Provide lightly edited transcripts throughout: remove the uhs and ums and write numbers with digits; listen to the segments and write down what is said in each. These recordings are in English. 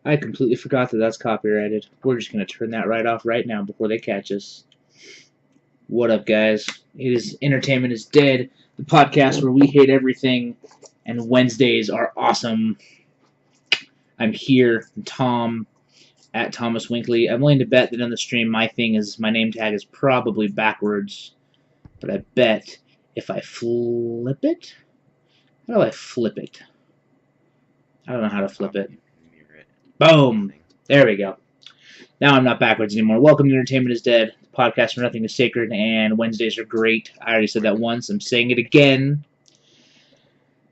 I completely forgot that that's copyrighted. We're just going to turn that right off right now before they catch us. What up, guys? It is Entertainment is Dead, the podcast where we hate everything and Wednesdays are awesome. I'm here, Tom, at Thomas Winkley. I'm willing to bet that on the stream my name tag is probably backwards, but I bet if I flip it, how do I flip it? I don't know how to flip it. Boom! There we go. Now I'm not backwards anymore. Welcome to Entertainment is Dead, the podcast where nothing is sacred and Wednesdays are great. I already said that once. I'm saying it again.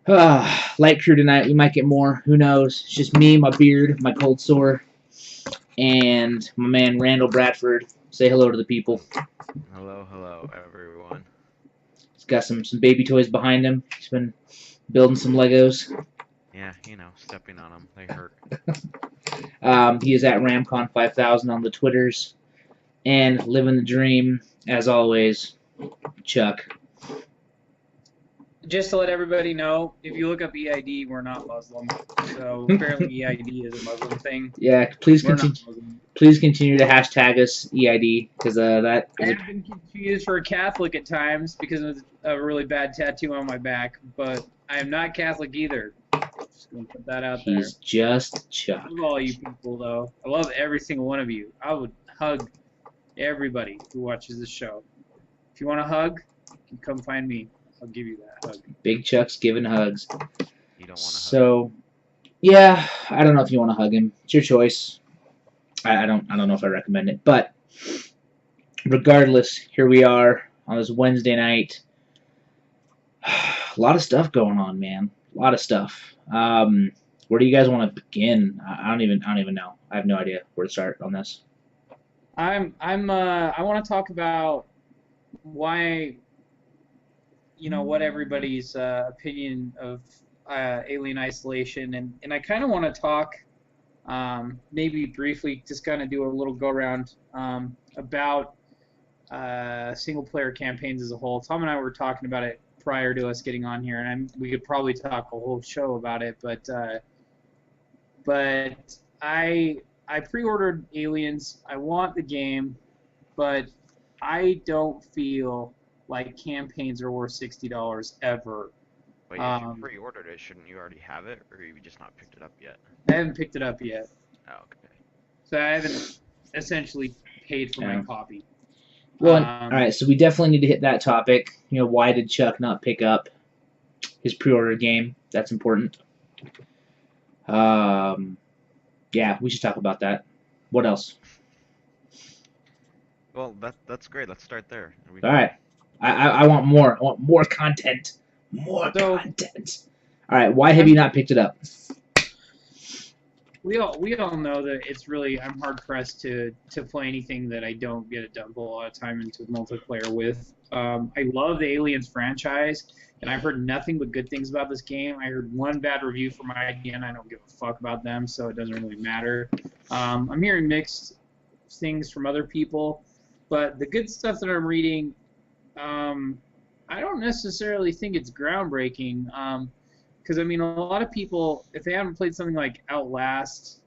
Light crew tonight. We might get more. Who knows? It's just me, my beard, my cold sore, and my man Randall Bradford. Say hello to the people. Hello, everyone. He's got some baby toys behind him. He's been building some Legos. Yeah, stepping on them, they hurt. He is at Ramcon 5000 on the Twitters. And living the dream, as always, Chuck. Just to let everybody know, if you look up EID, we're not Muslim. So apparently EID is a Muslim thing. Yeah, please continue to hashtag us EID because that I is have been confused for a Catholic at times because of a really bad tattoo on my back, but I am not Catholic either. Just gonna put that out there. He's just Chuck. I love all you people, though. I love every single one of you. I would hug everybody who watches this show. If you want a hug, you can come find me. I'll give you that hug. Big Chuck's giving hugs. You don't want to So, yeah, I don't know if you want to hug him. It's your choice. I don't know if I recommend it, but regardless, here we are on this Wednesday night. A lot of stuff going on, man. A lot of stuff. Where do you guys want to begin? I don't even know. I have no idea where to start on this. I want to talk about why, what everybody's opinion of Alien Isolation, and I kind of want to talk, maybe briefly, just kind of do a little go around about single player campaigns as a whole. Tom and I were talking about it prior to us getting on here, and we could probably talk a whole show about it, but I pre-ordered Aliens. I want the game, but I don't feel like campaigns are worth $60 ever. Wait, if you pre-ordered it, shouldn't you already have it, or have you just not picked it up yet? I haven't picked it up yet. Oh, okay. So I haven't essentially paid for my copy. Well, all right, so we definitely need to hit that topic. Why did Chuck not pick up his pre-order game? That's important. Yeah, we should talk about that. What else? Well, that's great. Let's start there. All right. I want more. I want more content. More content. All right. Why have you not picked it up? We all know that it's really, I'm hard pressed to play anything that I don't get to dump a lot of time into multiplayer with. I love the Aliens franchise, and I've heard nothing but good things about this game. I heard one bad review from IGN. I don't give a fuck about them, so it doesn't really matter. I'm hearing mixed things from other people, but the good stuff that I'm reading, I don't necessarily think it's groundbreaking. Because, a lot of people, if they haven't played something like Outlast,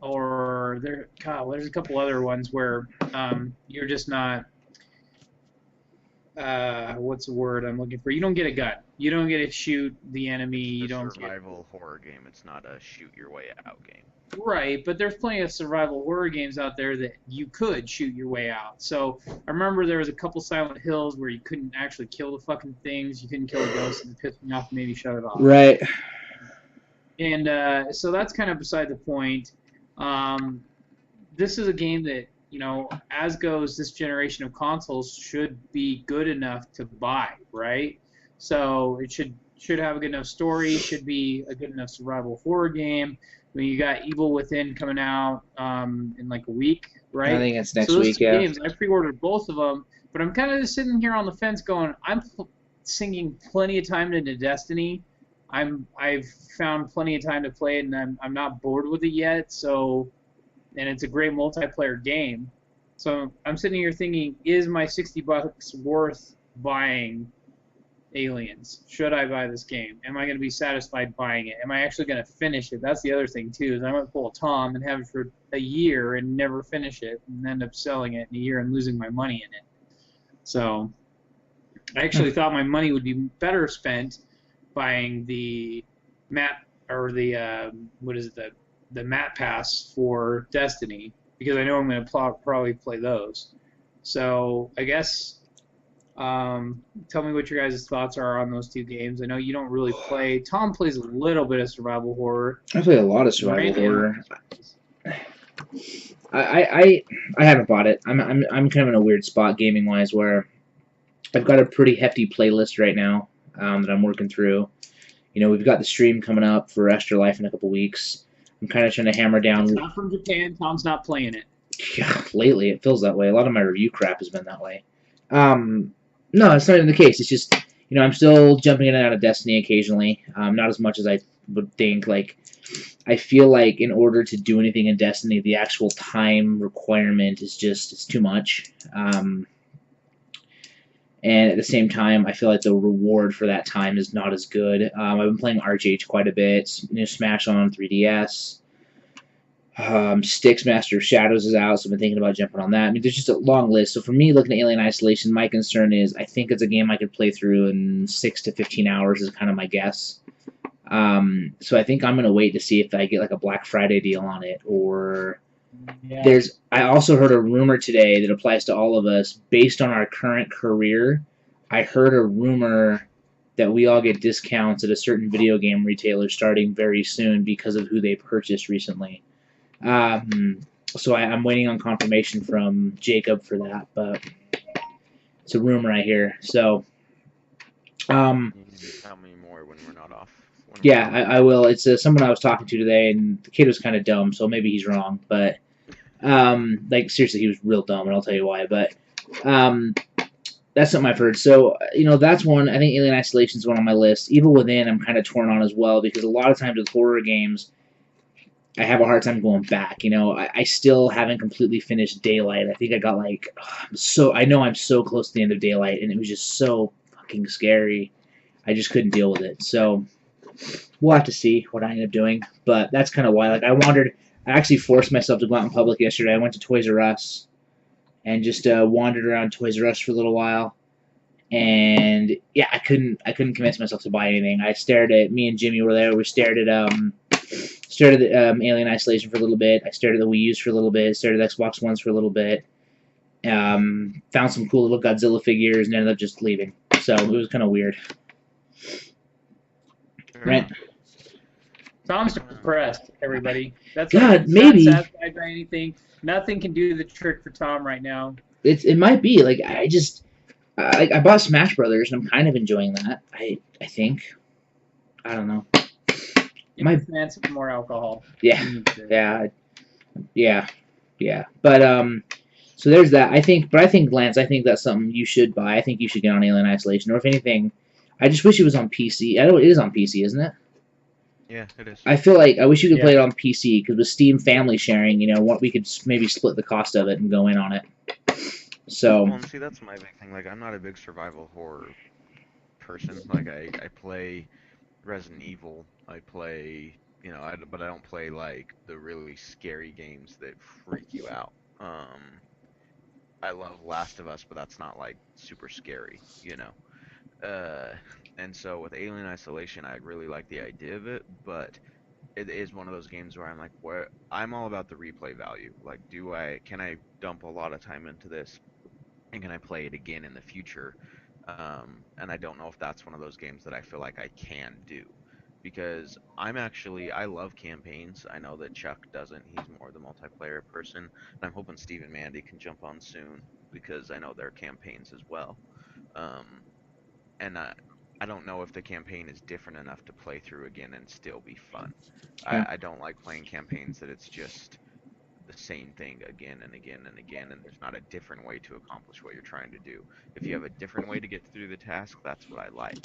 or there's a couple other ones where you're just not, what's the word I'm looking for? You don't get a gun. You don't get to shoot the enemy. It's a survival horror game. It's not a shoot your way out game. Right, but there's plenty of survival horror games out there that you could shoot your way out. So I remember there was a couple Silent Hills where you couldn't actually kill the fucking things. You couldn't kill the ghost, and it pissed me off and made me shut it off. Right. And so that's kind of beside the point. This is a game that, as goes this generation of consoles, should be good enough to buy, right? So it should have a good enough story, should be a good enough survival horror game. You got Evil Within coming out in like a week, right? I think it's next so week, yeah. Games, I pre-ordered both of them, but I'm kind of just sitting here on the fence going, I'm sinking plenty of time into Destiny. I've found plenty of time to play it, and I'm not bored with it yet. So, and it's a great multiplayer game. So I'm sitting here thinking, is my $60 worth buying Aliens. Should I buy this game? Am I going to be satisfied buying it? Am I actually going to finish it? That's the other thing too. Is I might pull a Tom and have it for a year and never finish it, and end up selling it in a year and losing my money in it. So I actually thought my money would be better spent buying the map or the what is it, the map pass for Destiny, because I know I'm going to probably play those. So I guess tell me what your guys' thoughts are on those two games. I know you don't really play. Tom plays a little bit of survival horror. I play a lot of survival Brandon- horror. I haven't bought it. I'm kind of in a weird spot gaming wise where I've got a pretty hefty playlist right now that I'm working through. You know, we've got the stream coming up for Extra Life in a couple weeks. I'm kind of trying to hammer down. It's not from Japan. Tom's not playing it. Yeah, lately it feels that way. A lot of my review crap has been that way. No, it's not even the case. It's just, you know, I'm still jumping in and out of Destiny occasionally. Not as much as I would think. Like, I feel like in order to do anything in Destiny, the actual time requirement is just, it's too much. And at the same time, I feel like the reward for that time is not as good. I've been playing RGH quite a bit. You know, Smash on 3DS. Styx Master of Shadows is out, so I've been thinking about jumping on that. I mean, there's just a long list. So for me, looking at Alien Isolation, my concern is I think it's a game I could play through in 6 to 15 hours is kind of my guess. So I think I'm going to wait to see if I get like a Black Friday deal on it, or Yeah. I also heard a rumor today that applies to all of us based on our current career. I heard a rumor that we all get discounts at a certain video game retailer starting very soon because of who they purchased recently. So I'm waiting on confirmation from Jacob for that, but it's a rumor I hear. So, You can tell me more when we're not off. yeah, I will. It's someone I was talking to today, and the kid was kind of dumb, so maybe he's wrong. But, like, seriously, he was real dumb, and I'll tell you why. But, that's something I've heard. So, you know, that's one. I think Alien Isolation is one on my list. Evil Within, I'm kind of torn on as well, because a lot of times with horror games, I have a hard time going back. You know, I still haven't completely finished Daylight. I think I got like, I know I'm so close to the end of Daylight, and it was just so fucking scary. I just couldn't deal with it. So we'll have to see what I end up doing. But that's kind of why. Like, I actually forced myself to go out in public yesterday. I went to Toys R Us and just wandered around Toys R Us for a little while. And yeah, I couldn't convince myself to buy anything. Me and Jimmy were there. We stared at Alien Isolation for a little bit. I stared at the Wii U's for a little bit. Stared at Xbox Ones for a little bit. Found some cool little Godzilla figures and ended up just leaving. So it was kind of weird. Right? Tom's depressed, everybody. That's God, he's maybe. not satisfied by anything. Nothing can do the trick for Tom right now. It might be like I bought Smash Brothers and I'm kind of enjoying that. I think. I don't know. Give the man some more alcohol. Yeah. He needs it. Yeah. But so there's that. I think Lance, I think that's something you should buy. I think you should get on Alien Isolation, or if anything, I just wish it was on PC. I know it is on PC, isn't it? Yeah, it is. I feel like I wish you could play it on PC, because with Steam Family Sharing, you know, what we could maybe split the cost of it and go in on it. So. Well, see, that's my big thing. Like, I'm not a big survival horror person. Like, I play Resident Evil. I play, you know, but I don't play like the really scary games that freak you out. I love Last of Us, but that's not like super scary, you know. And so with Alien Isolation, I really like the idea of it, but it is one of those games where I'm like, where I'm all about the replay value. Like, can I dump a lot of time into this, and can I play it again in the future? And I don't know if that's one of those games that I feel like I can do, because I love campaigns. I know that Chuck doesn't. He's more the multiplayer person, and I'm hoping Steve and Mandy can jump on soon, because I know their campaigns as well. And I don't know if the campaign is different enough to play through again and still be fun. Yeah. I don't like playing campaigns that it's just the same thing again and again and again, and there's not a different way to accomplish what you're trying to do. If you have a different way to get through the task, that's what I like.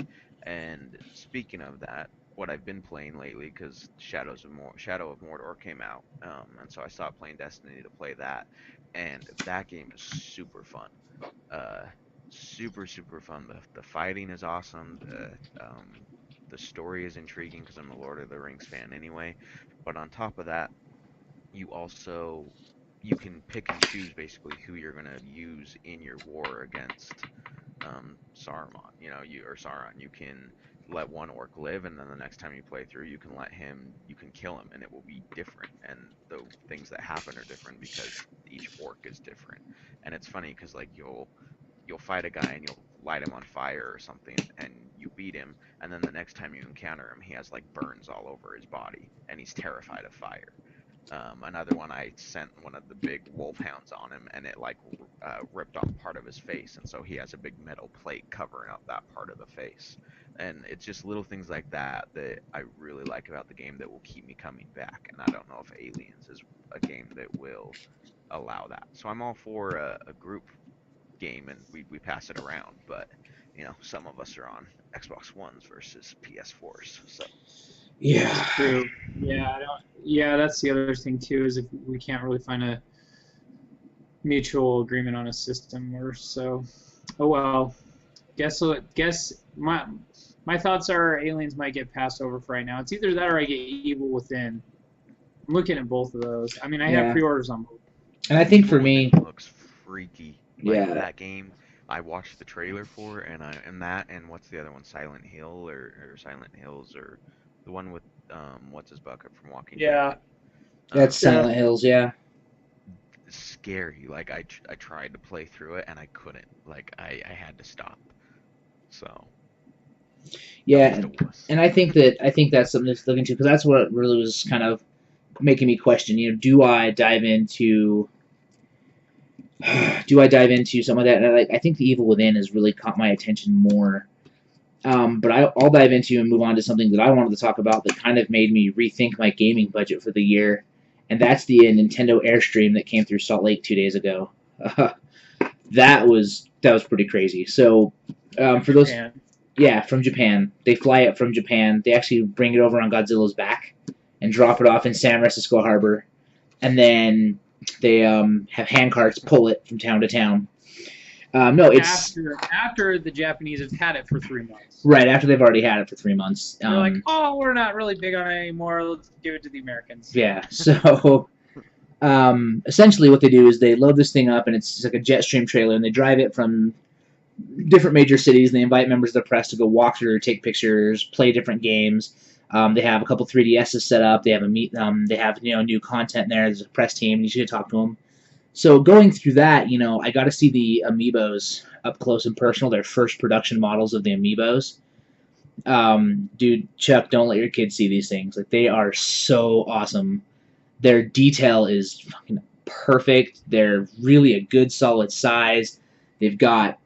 And speaking of that, what I've been playing lately, because Shadow of Mordor came out, and so I stopped playing Destiny to play that, and that game is super fun. super super fun. The fighting is awesome. The story is intriguing because I'm a Lord of the Rings fan anyway. But on top of that, you also you can pick and choose basically who you're gonna use in your war against Saruman. You know, you or Sauron. You can let one orc live, and then the next time you play through, you can kill him, and it will be different. And the things that happen are different because each orc is different. And it's funny because like you'll fight a guy and you'll light him on fire or something, and you beat him, and then the next time you encounter him, he has like burns all over his body, and he's terrified of fire. Another one, I sent one of the big wolfhounds on him, and it like ripped off part of his face, and so he has a big metal plate covering up that part of the face. And it's just little things like that that I really like about the game that will keep me coming back. And I don't know if Aliens is a game that will allow that. So I'm all for a group game, and we pass it around. But you know, some of us are on Xbox Ones versus PS4s, so. Yeah. True. Yeah, yeah, that's the other thing too, is if we can't really find a mutual agreement on a system or so. Oh well. Guess my thoughts are Aliens might get passed over for right now. It's either that or I get Evil Within. I'm looking at both of those. I mean, I have pre-orders on both. And I think for me, it looks freaky. Like Yeah. that game, I watched the trailer for, and what's the other one? Silent Hill or Silent Hills, or the one with what's his bucket from Walking Dead. that's Silent Hills, yeah. Scary. Like I tried to play through it and I couldn't. Like I had to stop. So. Yeah, and I think that's something to look into, because that's what really was kind of making me question. You know, do I dive into something like that? And I think the Evil Within has really caught my attention more. But I'll dive into and move on to something that I wanted to talk about that kind of made me rethink my gaming budget for the year, and that's the Nintendo Airstream that came through Salt Lake 2 days ago. That was pretty crazy. So for those. Yeah, from Japan. They fly it from Japan. They actually bring it over on Godzilla's back and drop it off in San Francisco Harbor. And then they have handcarts pull it from town to town. No, it's... After the Japanese have had it for 3 months. Right, after they've already had it for 3 months. They're like, oh, we're not really big on it anymore. Let's give it to the Americans. Yeah, so... essentially what they do is they load this thing up, and it's like a Jetstream trailer, and they drive it from different major cities, and they invite members of the press to go walk through, take pictures, play different games. They have a couple 3DSs set up. They have they have new content there. There's a press team, and you should talk to them. So going through that, I got to see the Amiibos up close and personal. Their first production models of the Amiibos. Dude, Chuck, don't let your kids see these things. Like, they are so awesome. Their detail is fucking perfect. They're really a good solid size. They've got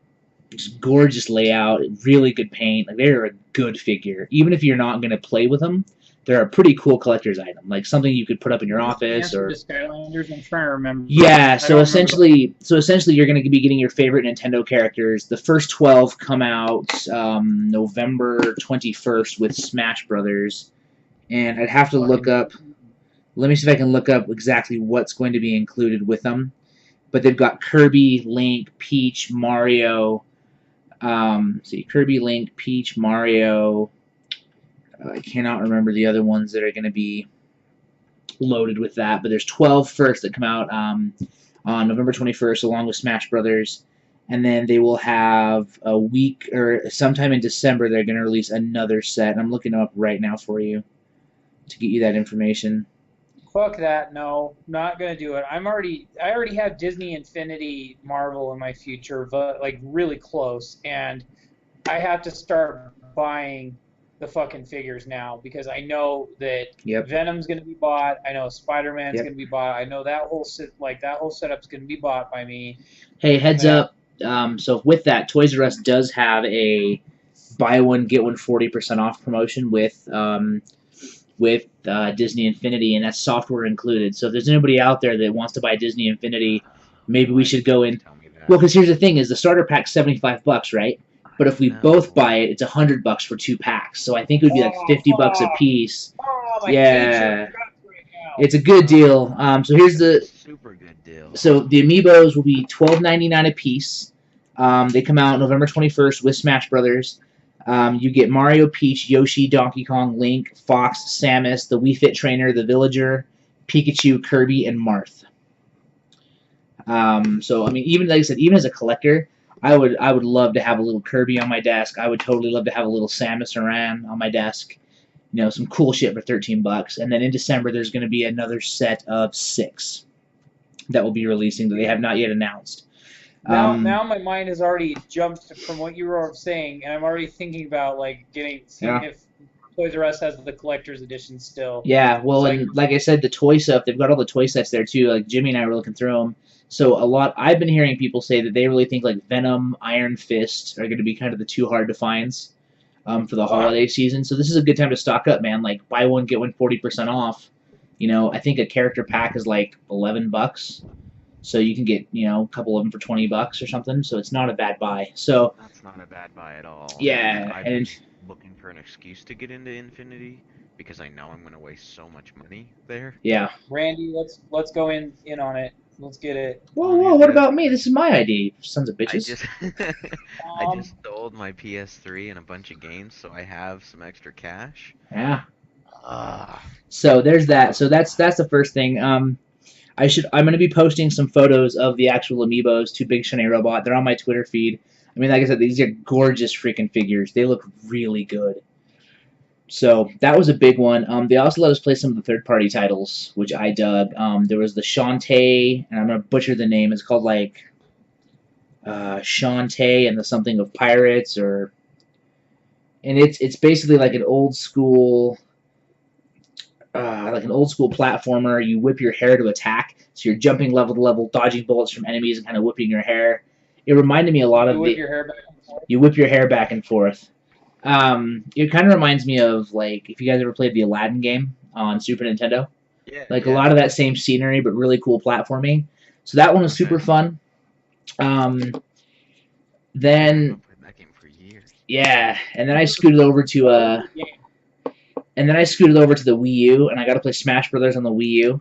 just gorgeous layout, really good paint. Like, they're a good figure. Even if you're not going to play with them, they're a pretty cool collector's item. Like something you could put up in your office or. Skylanders, I'm trying to remember. Yeah, so essentially you're going to be getting your favorite Nintendo characters. The first 12 come out November 21st with Smash Brothers, and I'd have to look up. Let me see if I can look up exactly what's going to be included with them. But they've got Kirby, Link, Peach, Mario. Kirby, Link, Peach, Mario. I cannot remember the other ones that are going to be loaded with that, but there's 12 first that come out on November 21st, along with Smash Brothers, and then they will have a week or sometime in December they're going to release another set. And I'm looking them up right now for you to get you that information. Fuck that! No, not gonna do it. I already have Disney Infinity Marvel in my future, but like really close, and I have to start buying the fucking figures now because I know that Venom's gonna be bought. I know Spider-Man's gonna be bought. I know that whole setup's gonna be bought by me. Hey, heads up! So with that, Toys R Us does have a buy one get one 40% off promotion with Disney Infinity, and that's software included. So if there's anybody out there that wants to buy Disney Infinity, maybe we should go in. Well, because here's the thing: is the starter pack's $75, right? But if we both buy it, it's $100 for 2 packs. So I think it would be like $50 a piece. Yeah, it's a good deal. So here's the super good deal. So the Amiibos will be $12.99 a piece. They come out November 21st with Smash Brothers. You get Mario, Peach, Yoshi, Donkey Kong, Link, Fox, Samus, the Wii Fit Trainer, the Villager, Pikachu, Kirby, and Marth. So I mean, even like I said, even as a collector, I would love to have a little Kirby on my desk. I would totally love to have a little Samus Aran on my desk. You know, some cool shit for $13. And then in December, there's going to be another set of 6 that will be releasing that they have not yet announced. Now my mind has already jumped from what you were saying, and I'm already thinking about like seeing if Toys R Us has the collector's edition still. Yeah, well, and like I said, the toy stuff, they've got all the toy sets there too. Like Jimmy and I were looking through them. So I've been hearing people say that they really think like Venom, Iron Fist are going to be kind of the 2 hard to finds for the holiday season. So this is a good time to stock up, man. Like buy one get one 40% off. You know, I think a character pack is like $11. So you can get, you know, a couple of them for $20 or something. So it's not a bad buy. So that's not a bad buy at all. Yeah, I'm and just looking for an excuse to get into Infinity because I know I'm going to waste so much money there. Yeah. Randy, let's go in on it. Let's get it. Whoa, what about me? This is my idea, sons of bitches. I just sold my PS3 and a bunch of games, so I have some extra cash. Yeah. So there's that. So that's the first thing. I'm going to be posting some photos of the actual amiibos to Big Shiny Robot. They're on my Twitter feed. I mean, like I said, these are gorgeous freaking figures. They look really good. So that was a big one. They also let us play some of the third-party titles, which I dug. There was the Shantae, and I'm going to butcher the name. It's called like Shantae and the something of pirates, and it's basically like an old school platformer. You whip your hair to attack, so you're jumping level to level, dodging bullets from enemies, and kind of whipping your hair. It reminded me a lot of you whip your hair back and forth. You whip your hair back and forth. It kind of reminds me of, like, if you guys ever played the Aladdin game on Super Nintendo. Yeah. Like, a lot of that same scenery, but really cool platforming. So that one was super fun. Then... I've played that game for years. Yeah, and then I scooted over to, the Wii U, and I got to play Smash Brothers on the Wii U,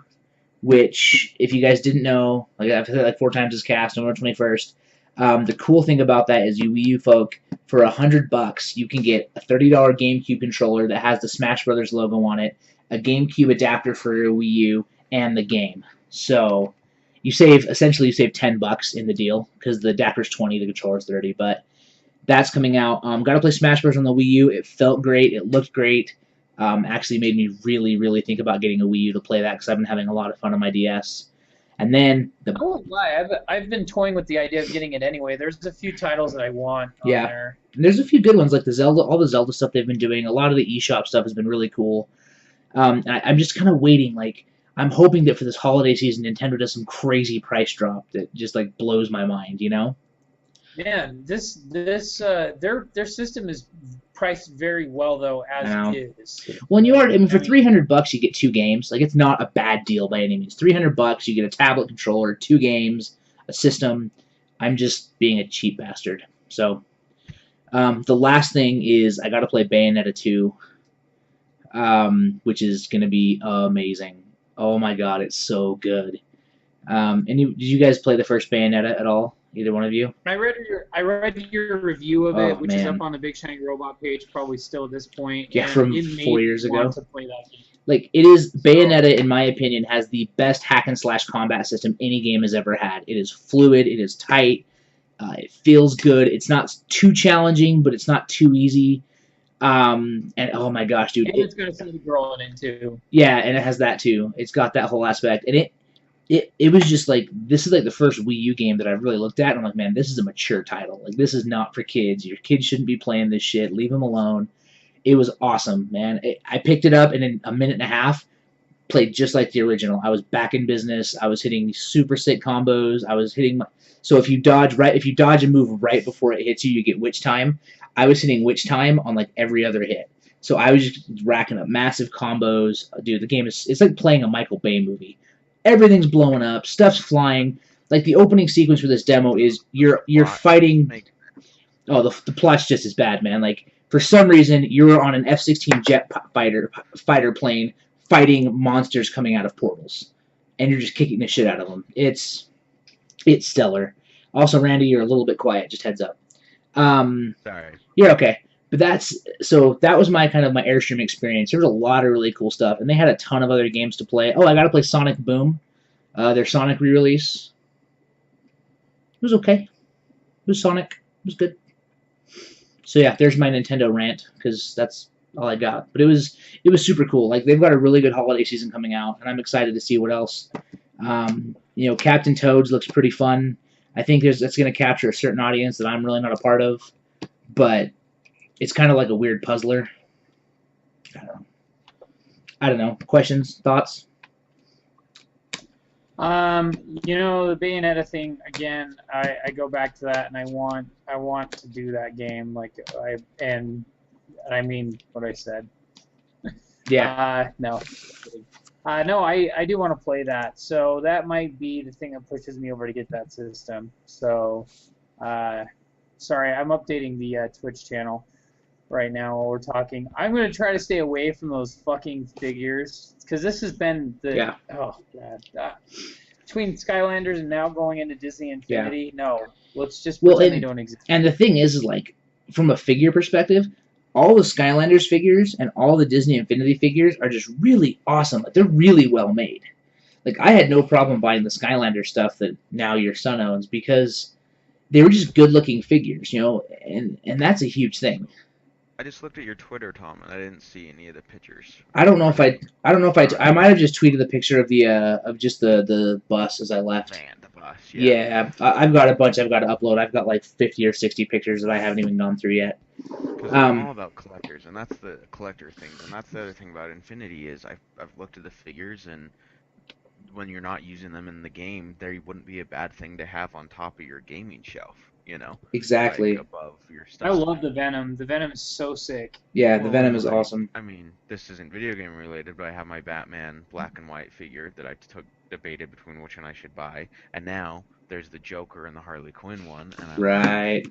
which, if you guys didn't know, like I've said it like 4 times this cast, November 21st, the cool thing about that is you Wii U folk, for $100, you can get a $30 GameCube controller that has the Smash Brothers logo on it, a GameCube adapter for your Wii U, and the game. So you save $10 in the deal because the adapter's $20, the controller's $30. But that's coming out. Got to play Smash Bros on the Wii U. It felt great. It looked great. Actually made me really, really think about getting a Wii U to play that because I've been having a lot of fun on my DS. And then I won't lie, I've been toying with the idea of getting it anyway. There's a few titles that I want on there. And there's a few good ones like the Zelda, all the Zelda stuff they've been doing. A lot of the eShop stuff has been really cool. I'm just kind of waiting. Like, I'm hoping that for this holiday season, Nintendo does some crazy price drop that just like blows my mind. You know? Yeah, their system is priced very well though as it is. Well, for $300 you get 2 games. Like, it's not a bad deal by any means. $300 you get a tablet controller, 2 games, a system. I'm just being a cheap bastard. So, the last thing is I got to play Bayonetta 2, which is going to be amazing. Oh my god, it's so good. Did you guys play the first Bayonetta at all? Either one of you? I read your review of it, which is up on the Big Shiny Robot page, probably still at this point. Yeah, from 4 years ago. To play that game. Like, it is Bayonetta, in my opinion, has the best hack and slash combat system any game has ever had. It is fluid, it is tight, it feels good. It's not too challenging, but it's not too easy. And oh my gosh, dude! And it's got a Sunny Girl in it too. Yeah, and it has that too. It's got that whole aspect, and it was just like, this is like the first Wii U game that I've really looked at, and I'm like, man, this is a mature title. Like, this is not for kids. Your kids shouldn't be playing this shit. Leave them alone. It was awesome, man. I picked it up, and in a minute and a half, played just like the original. I was back in business. I was hitting super sick combos. I was hitting so if you dodge and move right before it hits you, you get witch time. I was hitting witch time on like every other hit. So I was just racking up massive combos. Dude, the game it's like playing a Michael Bay movie. Everything's blowing up, stuff's flying. Like, the opening sequence for this demo is you're fighting. Oh, the plot's just as bad, man. Like, for some reason, you're on an F-16 jet fighter plane fighting monsters coming out of portals, and you're just kicking the shit out of them. It's stellar. Also, Randy, you're a little bit quiet. Just heads up. Sorry. Yeah, okay. But that was my kind of my Airstream experience. There was a lot of really cool stuff, and they had a ton of other games to play. Oh, I got to play Sonic Boom, their Sonic re-release. It was okay. It was Sonic. It was good. So yeah, there's my Nintendo rant because that's all I got. But it was super cool. Like they've got a really good holiday season coming out, and I'm excited to see what else. Captain Toads looks pretty fun. I think that's going to capture a certain audience that I'm really not a part of, but it's kind of like a weird puzzler. I don't know. Questions, thoughts? The Bayonetta thing again. I go back to that, and I want to do that game. Like I mean what I said. Yeah. No. No, I do want to play that. So that might be the thing that pushes me over to get that system. So, sorry, I'm updating the Twitch channel right now while we're talking. I'm going to try to stay away from those fucking figures because this has been the oh god. Between Skylanders and now going into Disney Infinity, no, let's just pretend they don't exist. And the thing is, like, from a figure perspective, all the Skylanders figures and all the Disney Infinity figures are just really awesome. Like, they're really well made. Like, I had no problem buying the Skylander stuff that now your son owns because they were just good-looking figures, and that's a huge thing. I just looked at your Twitter, Tom, and I didn't see any of the pictures. I don't know if I might have just tweeted the picture of the bus as I left. Man, the bus. Yeah, I've got a bunch I've got to upload. I've got like 50 or 60 pictures that I haven't even gone through yet. Because I'm all about collectors, and that's the collector thing, and that's the other thing about Infinity is I've looked at the figures, and when you're not using them in the game, they wouldn't be a bad thing to have on top of your gaming shelf. Exactly. Like above your stuff. I love the Venom. The Venom is so sick. Yeah, the Venom is awesome. I mean, this isn't video game related, but I have my Batman black and white figure that I debated between which one I should buy, and now there's the Joker and the Harley Quinn one, and I'm right.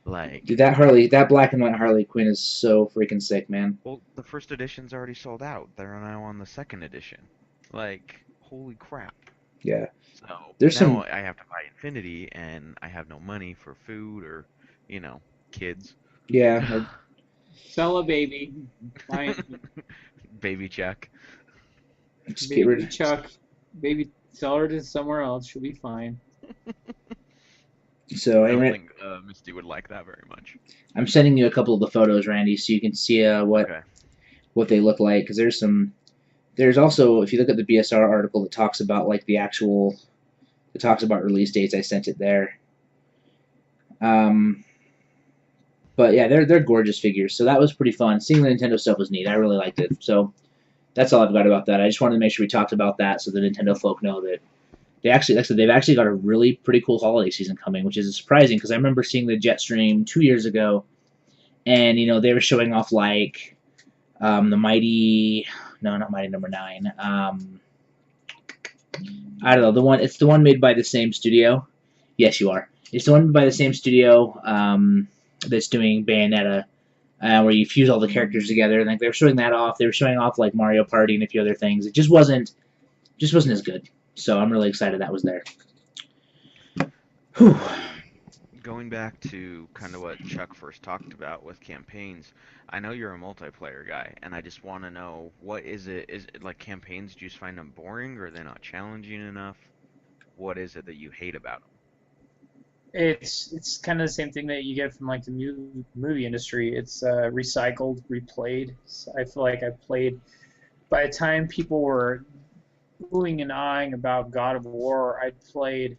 Like, dude, that black and white Harley Quinn is so freaking sick, man. Well, the first edition's already sold out. They're now on the second edition. Like, holy crap. Yeah. So I have to buy Infinity, and I have no money for food or, kids. Yeah. Sell a baby. Baby Chuck. Just baby get rid of Chuck. Baby, sell her to somewhere else. She'll be fine. So I don't think Misty would like that very much. I'm sending you a couple of the photos, Randy, so you can see what they look like. Because there's also, if you look at the BSR article that talks about like it talks about release dates. I sent it there. But yeah, they're gorgeous figures. So that was pretty fun. Seeing the Nintendo stuff was neat. I really liked it. So that's all I've got about that. I just wanted to make sure we talked about that so the Nintendo folk know that they've actually got a really pretty cool holiday season coming, which is surprising because I remember seeing the Jetstream 2 years ago, and they were showing off like the Mighty, no, not Mighty Number 9. I don't know, it's the one made by the same studio. Yes, you are. It's the one made by the same studio that's doing Bayonetta, where you fuse all the characters together. And like they were showing that off. They were showing off like Mario Party and a few other things. It just wasn't as good. So I'm really excited that was there. Whew. Going back to kind of what Chuck first talked about with campaigns, I know you're a multiplayer guy, and I just want to know, what is it? Is it like campaigns, do you just find them boring, or are they not challenging enough? What is it that you hate about them? It's kind of the same thing that you get from like the movie industry. It's recycled, replayed. So I feel like I played, by the time people were oohing and ahhing about God of War, I played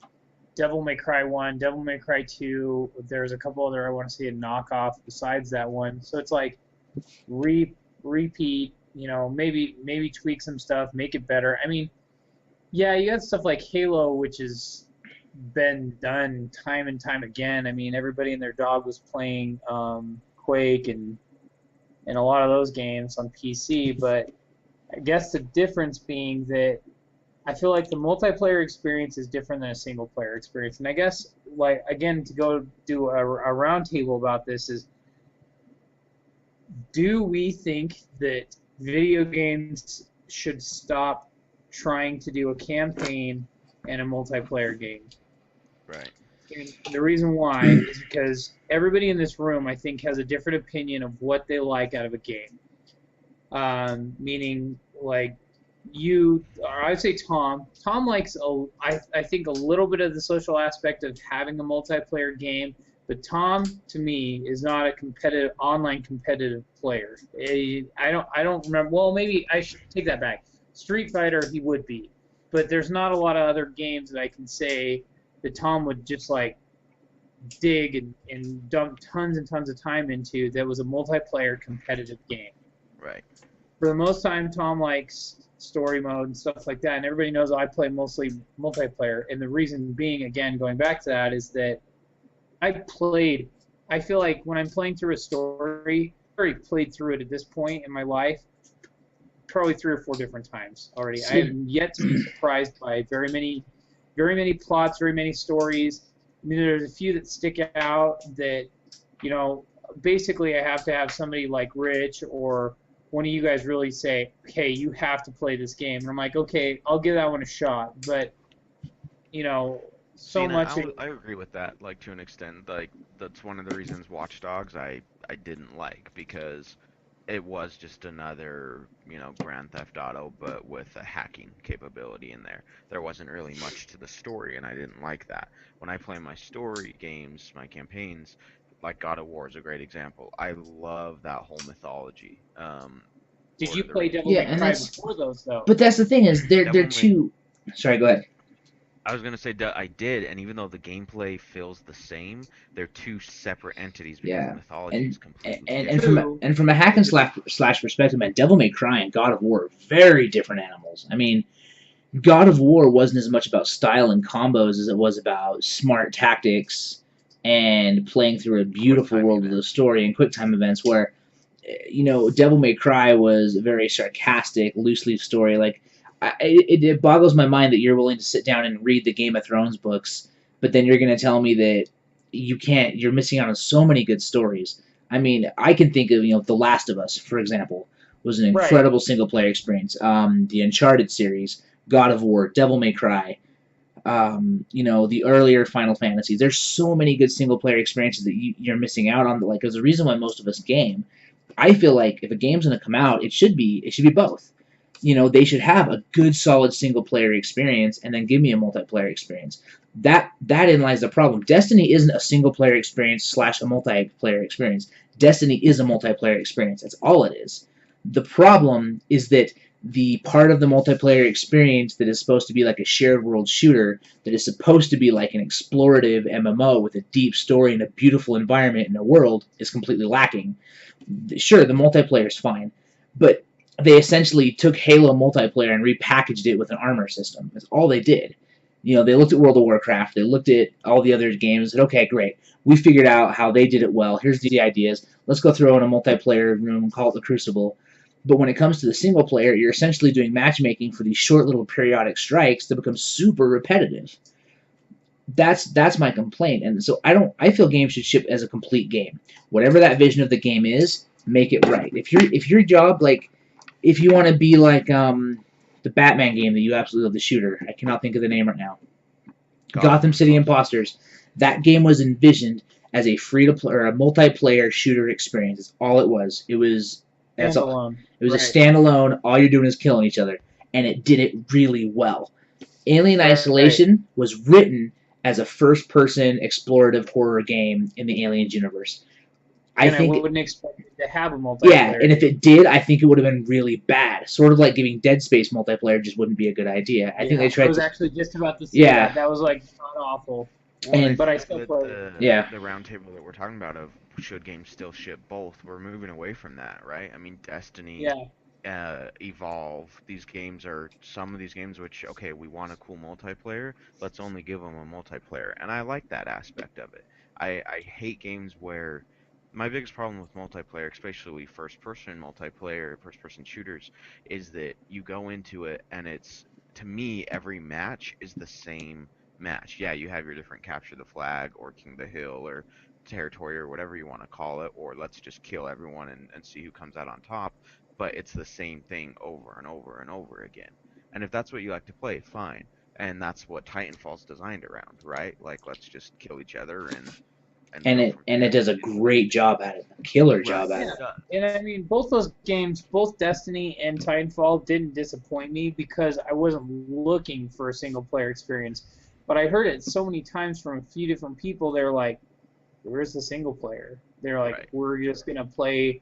Devil May Cry 1, Devil May Cry 2. There's a couple other I want to see a knockoff besides that one. So it's like repeat, maybe tweak some stuff, make it better. I mean, yeah, you got stuff like Halo, which has been done time and time again. I mean, everybody and their dog was playing Quake and a lot of those games on PC, but I guess the difference being that I feel like the multiplayer experience is different than a single-player experience. And I guess, like, again, to go do a roundtable about this is, do we think that video games should stop trying to do a campaign and a multiplayer game? Right. And the reason why is because everybody in this room, I think, has a different opinion of what they like out of a game. Meaning, like, you, or I'd say Tom. Tom likes, I think, a little bit of the social aspect of having a multiplayer game. But Tom, to me, is not a online competitive player. I don't remember. Well, maybe I should take that back. Street Fighter, he would be, but there's not a lot of other games that I can say that Tom would just like dig and dump tons and tons of time into that was a multiplayer competitive game. Right. For the most time, Tom likes story mode and stuff like that, and everybody knows I play mostly multiplayer. And the reason being, again, going back to that, is that I feel like when I'm playing through a story, I've already played through it at this point in my life, probably 3 or 4 different times already. I have yet to be surprised by very many plots, very many stories. I mean, there's a few that stick out that, basically I have to have somebody like Rich or one of you guys really say, hey, you have to play this game. And I'm like, okay, I'll give that one a shot. But, so much. I agree with that, like, to an extent. Like, that's one of the reasons Watch Dogs I didn't like, because it was just another, Grand Theft Auto, but with a hacking capability in there. There wasn't really much to the story, and I didn't like that. When I play my story games, my campaigns, like God of War is a great example. I love that whole mythology. Did you play Devil Yeah, May and Cry that's- before those, though? But that's the thing is they're Devil May- too. Sorry, go ahead. I was gonna say that I did, and even though the gameplay feels the same, they're two separate entities because Yeah, the mythology is completely And different. from a hack and slash perspective, man, Devil May Cry and God of War are very different animals. I mean, God of War wasn't as much about style and combos as it was about smart tactics and playing through a beautiful Quick-time world of the story and quick time events. Where, Devil May Cry was a very sarcastic, loose leaf story. Like, it boggles my mind that you're willing to sit down and read the Game of Thrones books, but then you're going to tell me that you can't. You're missing out on so many good stories. I mean, I can think of The Last of Us, for example, was an Right. incredible single player experience. The Uncharted series, God of War, Devil May Cry, the earlier Final Fantasies. There's so many good single player experiences that you're missing out on. Like, there's a reason why most of us game. I feel like if a game's going to come out, it should be both. They should have a good, solid single player experience and then give me a multiplayer experience. That in lies the problem. Destiny isn't a single player experience / a multiplayer experience. Destiny is a multiplayer experience. That's all it is. The problem is that the part of the multiplayer experience that is supposed to be like a shared world shooter, that is supposed to be like an explorative MMO with a deep story and a beautiful environment and a world, is completely lacking. Sure, the multiplayer is fine, but they essentially took Halo multiplayer and repackaged it with an armor system. That's all they did. They looked at World of Warcraft, they looked at all the other games, and said, okay, great, we figured out how they did it well. Here's the ideas. Let's go throw in a multiplayer room and call it the Crucible. But when it comes to the single player, you're essentially doing matchmaking for these short little periodic strikes that become super repetitive. That's my complaint, and so I feel games should ship as a complete game. Whatever that vision of the game is, make it right. If your job, like, if you want to be like the Batman game that you absolutely love, the shooter, I cannot think of the name right now. Gotham City Imposters. That game was envisioned as a free to play or a multiplayer shooter experience. That's all it was. It was that's all. Standalone. It was Right. a standalone. All you're doing is killing each other, and it did it really well. Alien Right. Isolation was written as a first-person explorative horror game in the Aliens universe. I And think I wouldn't expect it to have a multiplayer. yeah, and if it did, I think it would have been really bad. Sort of like giving Dead Space multiplayer just wouldn't be a good idea. I think they I tried was to. actually just about to say Yeah. that. That was like god awful. And- But I still play. The roundtable that we're talking about of should games still ship both, we're moving away from that, right? I mean, Destiny, Yeah. Evolve, some of these games which, okay, we want a cool multiplayer, let's only give them a multiplayer, and I like that aspect of it. I hate games where my biggest problem with multiplayer, especially first-person multiplayer, first-person shooters, is that you go into it and to me, every match is the same match. Yeah, you have your different capture the flag or king the hill or territory or whatever you want to call it, or let's just kill everyone and see who comes out on top, but it's the same thing over and over and over again. And if that's what you like to play, fine. and that's what Titanfall's designed around, right? Like, let's just kill each other and And go it from and there. it does a great job at it, a killer Right. job at Yeah, it. and I mean, both those games, both Destiny and Titanfall, didn't disappoint me because I wasn't looking for a single player experience. But I heard it so many times from a few different people. They're like, "Where's the single player?" They're like, Right. we're just gonna play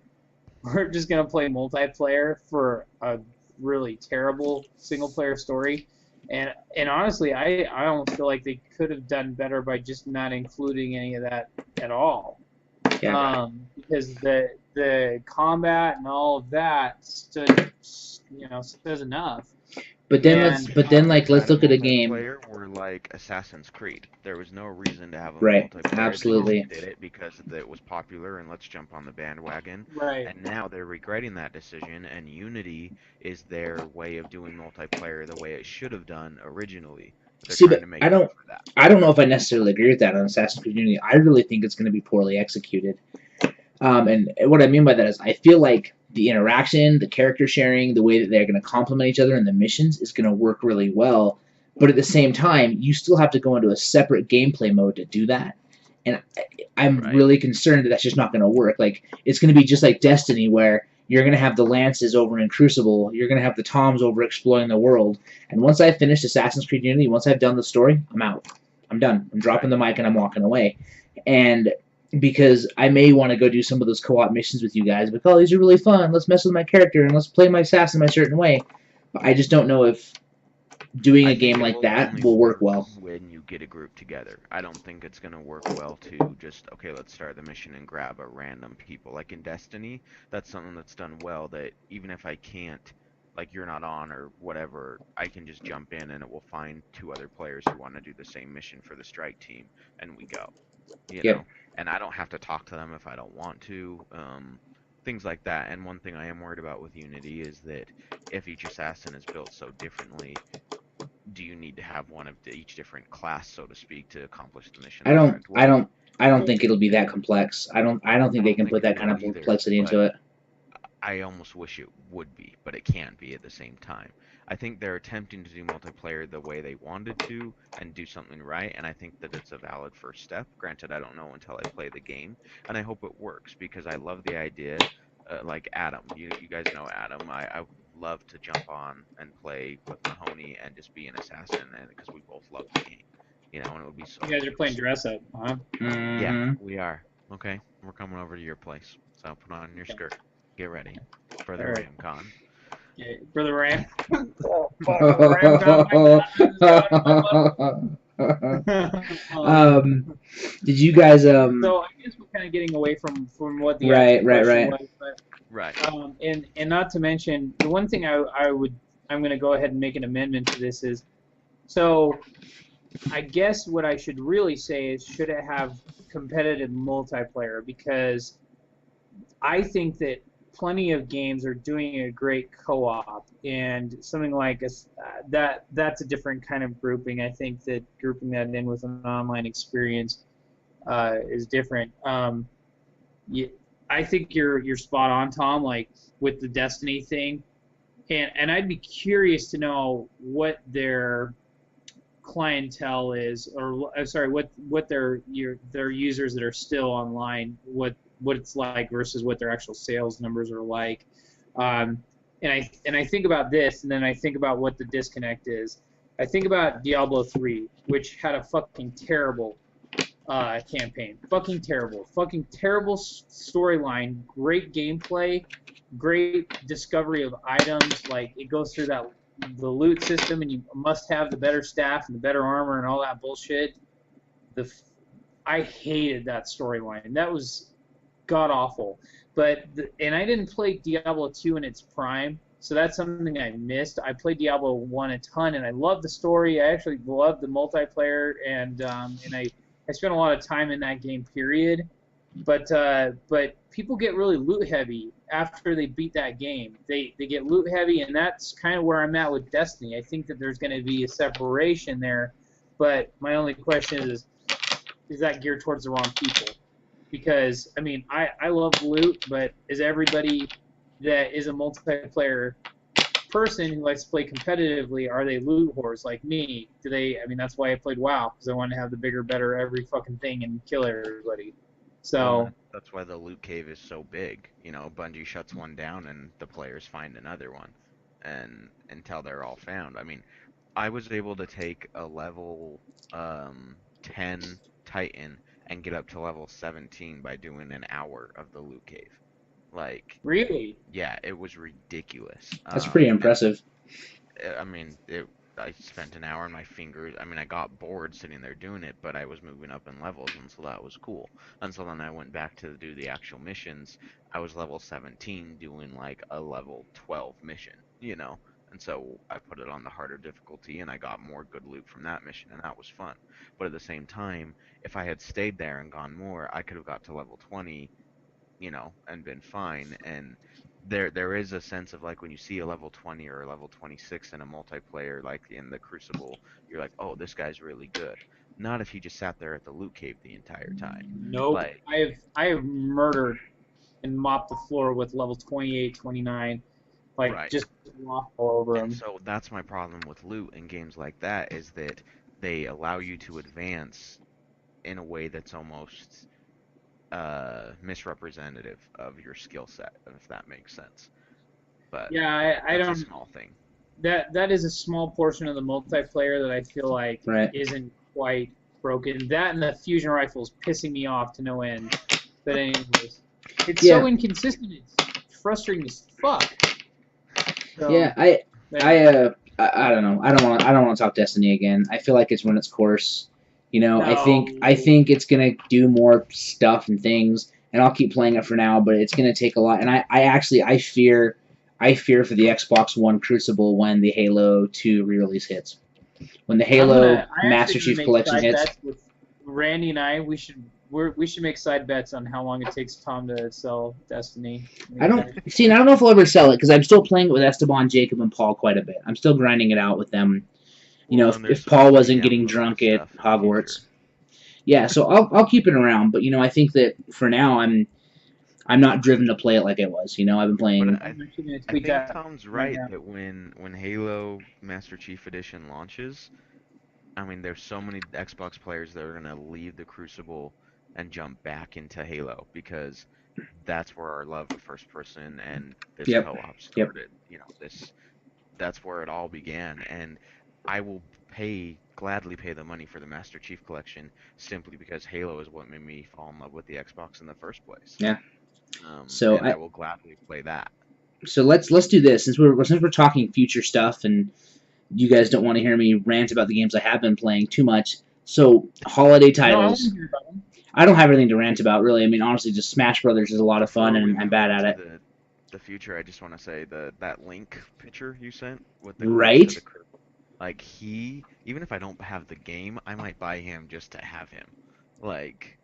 multiplayer for a really terrible single player story." And honestly, I almost feel like they could have done better by just not including any of that at all. Yeah. Because the combat and all of that says enough. But then And let's look at a game. Multiplayer were like Assassin's Creed. There was no reason to have a Right. multiplayer. Absolutely. They just did it because it was popular and let's jump on the bandwagon. right, And now they're regretting that decision, and Unity is their way of doing multiplayer the way it should have done originally. They're See, trying but to make I up don't for that. I don't know if I necessarily agree with that on Assassin's Creed Unity. I really think it's going to be poorly executed. And what I mean by that is I feel like the interaction, the character sharing, the way that they're going to complement each other in the missions is going to work really well. But at the same time, you still have to go into a separate gameplay mode to do that. And I'm Right. really concerned that that's just not going to work. Like, it's going to be just like Destiny, where you're going to have the Lances over in Crucible, you're going to have the Toms over exploring the world. And once I've finished Assassin's Creed Unity, once I've done the story, I'm out. I'm done. I'm dropping the mic and I'm walking away. And because I may want to go do some of those co-op missions with you guys, but oh, these are really fun. Let's mess with my character and let's play my assassin a certain way. But I just don't know if doing I a think game it like will that only will work well. when you get a group together. I don't think it's gonna work well to just, okay, let's start the mission and grab a random people. Like in Destiny, that's something that's done well, that even if I can't, like you're not on or whatever, I can just jump in and it will find two other players who want to do the same mission for the strike team, and we go. You Yep. know, and I don't have to talk to them if I don't want to. Things like that. And one thing I am worried about with Unity is that if each assassin is built so differently, do you need to have one of each different class, so to speak, to accomplish the mission I the don't correct way? I don't think it'll be that complex. I don't think they can put that it kind of will either, complexity into but it. I almost wish it would be, but it can't be at the same time. I think they're attempting to do multiplayer the way they wanted to and do something right, and I think that it's a valid first step. Granted, I don't know until I play the game, and I hope it works because I love the idea. Like Adam, you guys know Adam. I would love to jump on and play with Mahoney and just be an assassin, and because we both love the game, and it would be so. you guys are playing dress up, huh? Yeah, Mhm. we are. Okay, we're coming over to your place, so put on your skirt. Get ready for the All right. RamCon. Yeah, Brother Ram. Did you guys So I guess we're kind of getting away from what the Right, actual right, question right. was, but Right. and not to mention the one thing I'm going to go ahead and make an amendment to this is, so I guess what I should really say is, should it have competitive multiplayer? Because I think that plenty of games are doing a great co-op, and something like that's a different kind of grouping. I think that grouping that in with an online experience is different. I think you're spot on, Tom. Like with the Destiny thing, and I'd be curious to know what their clientele is, or sorry, what their users that are still online, what it's like versus what their actual sales numbers are like. And I think about this, and then I think about what the disconnect is. I think about Diablo 3, which had a fucking terrible campaign. Fucking terrible storyline. Great gameplay. Great discovery of items. Like, it goes through the loot system, and you must have the better staff and the better armor and all that bullshit. I hated that storyline. That was god awful. And I didn't play Diablo 2 in its prime, so that's something I missed. I played Diablo 1 a ton, and I loved the story. I actually loved the multiplayer, and I spent a lot of time in that game, period. But people get really loot heavy after they beat that game. They get loot heavy, and that's kind of where I'm at with Destiny. I think that there's going to be a separation there, but my only question is that geared towards the wrong people? Because, I mean, I love loot, but is everybody that is a multiplayer person who likes to play competitively, are they loot whores like me? Do they? I mean, that's why I played WoW, because I wanted to have the bigger, better every fucking thing and kill everybody. So That's why the loot cave is so big. You know, Bungie shuts one down and the players find another one, and until they're all found. I mean, I was able to take a level 10 Titan and get up to level 17 by doing an hour of the loot cave. Like, really, yeah, it was ridiculous. That's pretty impressive. I mean, I spent an hour on my fingers. I mean, I got bored sitting there doing it, but I was moving up in levels, and so that was cool. Until then I went back to do the actual missions. I was level 17 doing like a level 12 mission, you know? And so I put it on the harder difficulty, and I got more good loot from that mission, and that was fun. But at the same time, if I had stayed there and gone more, I could have got to level 20, you know, and been fine. And there is a sense of like when you see a level 20 or a level 26 in a multiplayer like in the Crucible, you're like, oh, this guy's really good. Not if he just sat there at the loot cave the entire time. nope. Like, I have murdered and mopped the floor with level 28, 29, like Right. just walk all over them. and so that's my problem with loot in games like that, is that they allow you to advance in a way that's almost misrepresentative of your skill set, if that makes sense. But Yeah, I that's don't. a small thing. That is a small portion of the multiplayer that I feel like Right. isn't quite broken. That and the fusion rifle is pissing me off to no end. But anyways, it's Yeah. so inconsistent. It's frustrating as fuck. So, Yeah, I don't know. I don't want to talk Destiny again. I feel like it's run its course. You know, I think it's gonna do more stuff and things, and I'll keep playing it for now. But it's gonna take a lot, and I fear for the Xbox One Crucible when the Halo 2 re-release hits. When the Halo Master Chief Collection hits. With Randy and I, we should make side bets on how long it takes Tom to sell Destiny. I don't know if I'll ever sell it because I'm still playing it with Esteban, Jacob, and Paul quite a bit. I'm still grinding it out with them. You know, Well, if Paul wasn't getting drunk at Hogwarts. Yeah, so I'll keep it around, but you know, I think that for now I'm not driven to play it like I was. You know, I've been playing. But I'm actually gonna I tweet think that Tom's right right now. that when Halo Master Chief Edition launches, I mean, there's so many Xbox players that are gonna leave the Crucible and jump back into Halo because that's where our love of first person and this Yep. co-op Yep. started. You know, that's where it all began, and I will gladly pay the money for the Master Chief Collection simply because Halo is what made me fall in love with the Xbox in the first place. Yeah. So I will gladly play that. So let's do this since we're talking future stuff and you guys don't want to hear me rant about the games I have been playing too much. So holiday titles. No, I wanna hear about them. I don't have anything to rant about really. I mean, honestly, just Smash Brothers is a lot of fun, Before we and I'm move bad on at to it. The future, I just want to say that Link picture you sent with the Right? to the crew, like even if I don't have the game, I might buy him just to have him. Like,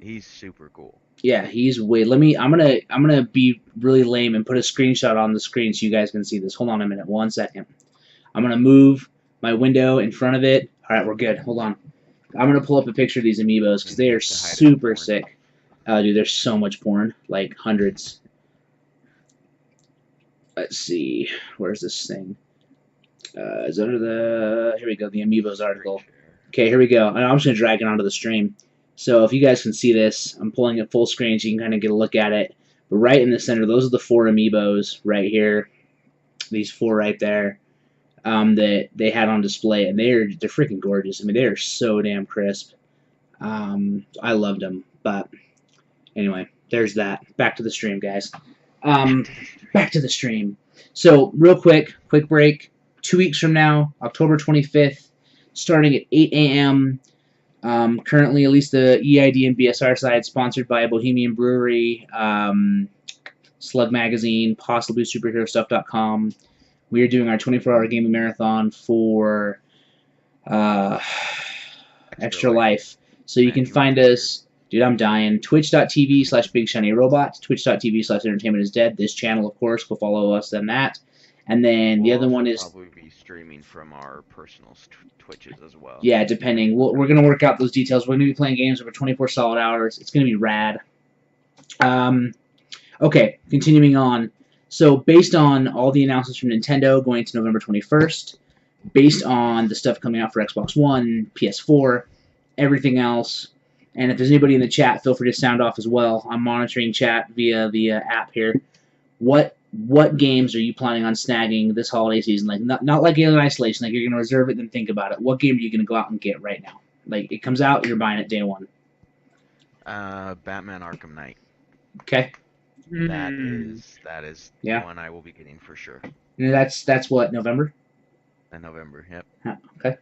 he's super cool. Yeah, he's way. I'm gonna be really lame and put a screenshot on the screen so you guys can see this. Hold on a minute, 1 second. I'm gonna move my window in front of it. All right, we're good. Hold on. I'm gonna pull up a picture of these amiibos because they are To hide it super porn. sick. Dude, there's so much porn, like hundreds. Let's see, where's this thing? Is it under the? Here we go, the amiibos article. Okay, here we go. And I'm just gonna drag it onto the stream. So if you guys can see this, I'm pulling it full screen so you can kind of get a look at it. But right in the center, those are the 4 amiibos right here. These 4 right there. That they had on display, and they're freaking gorgeous. I mean, they are so damn crisp. I loved them, but anyway, there's that. Back to the stream, guys. Back to the stream. So real quick break. 2 weeks from now, October 25th, starting at 8 a.m. Currently, at least the EID and BSR side, sponsored by Bohemian Brewery, Slug Magazine, possibly SuperHeroStuff.com. We are doing our 24-hour gaming marathon for Extra Life. So you can find us, dude, I'm dying, twitch.tv/BigShinyRobot, twitch.tv/EntertainmentIsDead. This channel, of course, will follow us on that. And then the other one is... probably be streaming from our personal Twitches as well. Yeah, depending. We're going to work out those details. We're going to be playing games over 24 solid hours. It's going to be rad. Okay, continuing on. So based on all the announcements from Nintendo going to November 21st, based on the stuff coming out for Xbox One, PS4, everything else, and if there's anybody in the chat, feel free to sound off as well. I'm monitoring chat via the app here. What games are you planning on snagging this holiday season? Like not like Alien Isolation, like you're gonna reserve it and think about it. What game are you gonna go out and get right now? Like it comes out, you're buying it day one. Batman Arkham Knight. Okay. That Mm. is Yeah. the one I will be getting for sure. And that's what, November? In November, yep. Huh, okay.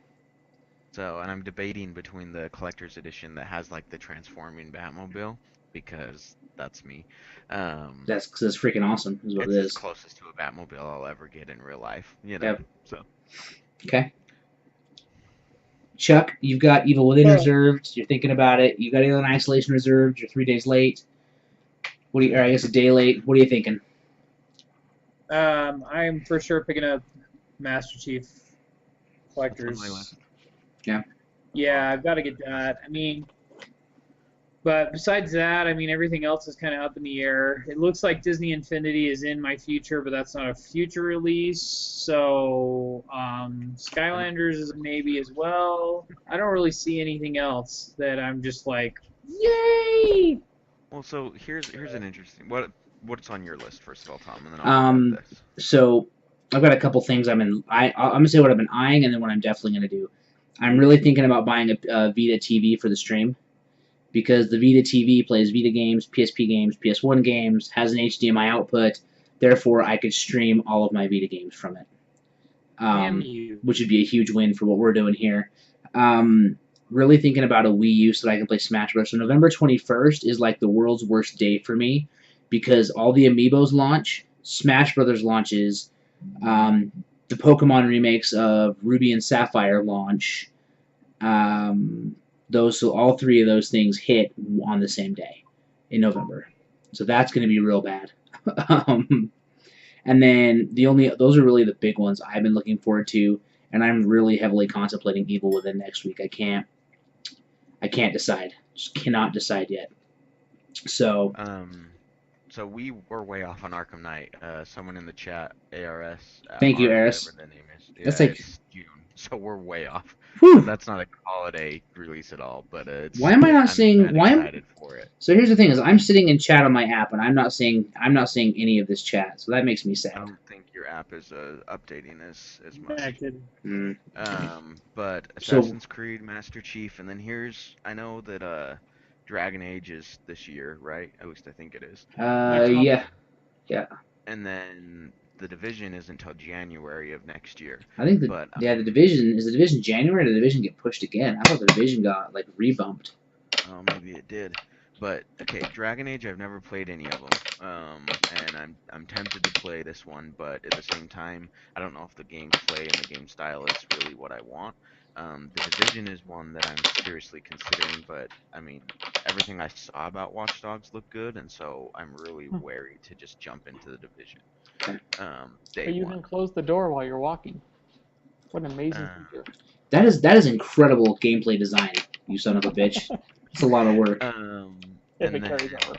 So, and I'm debating between the collector's edition that has like the transforming Batmobile, because that's me. That's because it's freaking awesome, is what It's it as is. closest to a Batmobile I'll ever get in real life, you know. Yep. So, Okay. Chuck, you've got Evil Within reserved. You're thinking about it. You've got Alien Isolation reserved. You're 3 days late. Or I guess a day late. What are you thinking? I'm for sure picking up Master Chief Collectors. That's on my list. Yeah. Yeah, I've got to get that. I mean, but besides that, I mean, everything else is kind of up in the air. It looks like Disney Infinity is in my future, but that's not a future release. So, Skylanders is a maybe as well. I don't really see anything else that I'm just like, yay! Well, so here's an interesting what's on your list first of all, Tom, and then I'll Um, talk about this. So I've got a couple things I'm gonna say what I've been eyeing and then what I'm definitely gonna do. I'm really thinking about buying a Vita TV for the stream because the Vita TV plays Vita games, PSP games, PS1 games, has an HDMI output. Therefore, I could stream all of my Vita games from it, Damn you. which would be a huge win for what we're doing here. Really thinking about a Wii U so that I can play Smash Bros. So November 21st is like the world's worst date for me because all the Amiibos launch, Smash Brothers launches, the Pokemon remakes of Ruby and Sapphire launch. So all three of those things hit on the same day in November. So that's going to be real bad. And then those are really the big ones I've been looking forward to, and I'm really heavily contemplating Evil Within next week. I can't decide. Just cannot decide yet. So So we were way off on Arkham Knight. Someone in the chat, ARS. Thank you, ARS. Whatever the name is. That's Yeah, like- it's June, so we're way off. whew. That's not a holiday release at all, but it's. Why am I not I'm seeing- kinda why am- excited for it. So here's the thing: is I'm sitting in chat on my app, and I'm not seeing any of this chat. So that makes me I sad. don't think your app is updating as much. Connected. Mm. But So- Assassin's Creed, Master Chief, and then I know that Dragon Age is this year, right? At least I think it is. Yeah. And then the Division is until January of next year. I think But the Division is the Division January. Or did the Division get pushed again? I thought the Division got like rebumped. oh, maybe it did. But okay, Dragon Age, I've never played any of them, and I'm tempted to play this one, but at the same time, I don't know if the gameplay and the game style is really what I want. The Division is one that I'm seriously considering, but I mean, everything I saw about Watch Dogs looked good, and so I'm really wary to just jump into the Division. Day But you one. can close the door while you're walking. What an amazing feature. That is incredible gameplay design. You son of a bitch. It's a lot of work. If And it then, carries over.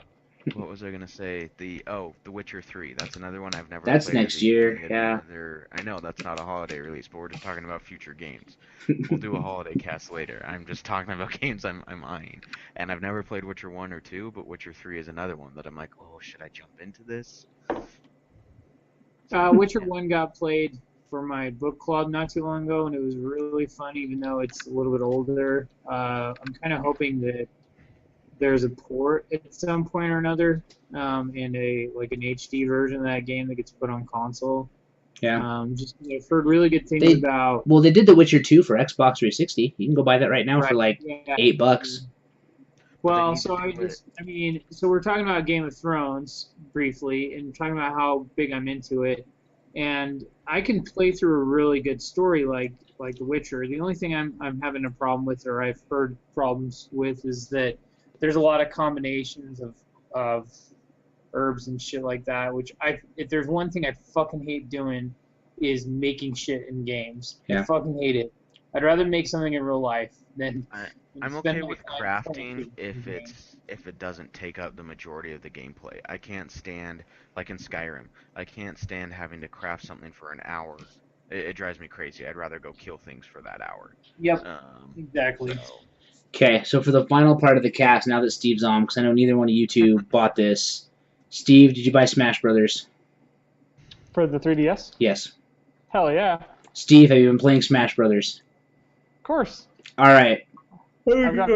what was I gonna say? The Witcher 3. That's another one I've never. That's played. next year, It's yeah. I know that's not a holiday release, but we're just talking about future games. We'll do a holiday cast later. I'm just talking about games I'm eyeing, and I've never played Witcher 1 or 2, but Witcher 3 is another one that I'm like, oh, should I jump into this? Witcher 1 got played for my book club not too long ago, and it was really fun, even though it's a little bit older. I'm kind of hoping that there's a port at some point or another, and an HD version of that game that gets put on console. Yeah. I've heard really good things They- about. Well, they did The Witcher 2 for Xbox 360. You can go buy that right now for like yeah. $8. Well, need so to I do it. just, I mean, so we're talking about Game of Thrones briefly, and talking about how big I'm into it, and I can play through a really good story like The Witcher. The only thing I'm having a problem with, or I've heard problems with, is that there's a lot of combinations of herbs and shit like that. Which if there's one thing I fucking hate doing, is making shit in games. Yeah. I fucking hate it. I'd rather make something in real life than I'm spend okay my with time crafting playing if video games. it doesn't take up the majority of the gameplay. I can't stand, like in Skyrim, I can't stand having to craft something for an hour. It drives me crazy. I'd rather go kill things for that hour. Yep, Um, exactly. so Okay, so for the final part of the cast, now that Steve's on, because I know neither one of you two bought this. Steve, did you buy Smash Brothers? For the 3DS? Yes. Hell yeah. Steve, have you been playing Smash Brothers? Of course. All right. I've got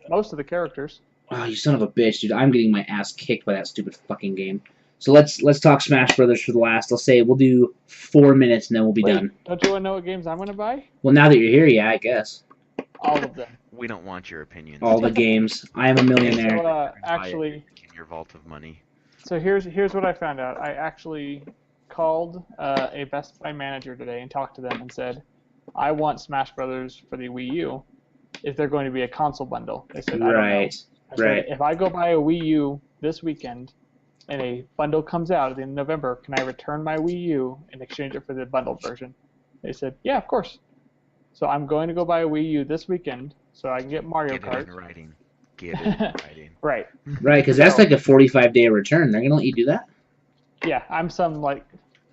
most of the characters. Oh, you son of a bitch, dude! I'm getting my ass kicked by that stupid fucking game. So let's talk Smash Brothers for the last. I'll say we'll do 4 minutes and then we'll be Wait, done. don't you want to know what games I'm going to buy? Well, now that you're here, yeah, I guess. All of them. we don't want your opinions. All the games. I am a millionaire. So, actually, in your vault of money. so here's what I found out. I actually called a Best Buy manager today and talked to them and said, I want Smash Brothers for the Wii U. Is there going to be a console bundle? They said, I don't know. Right. I said, if I go buy a Wii U this weekend and a bundle comes out at the end of November, can I return my Wii U and exchange it for the bundled version? They said, yeah, of course. So I'm going to go buy a Wii U this weekend so I can get Mario Get it Kart. in writing. Get it in writing. Right. Right, because that's like a 45-day return. They're gonna let you do that. Yeah, I'm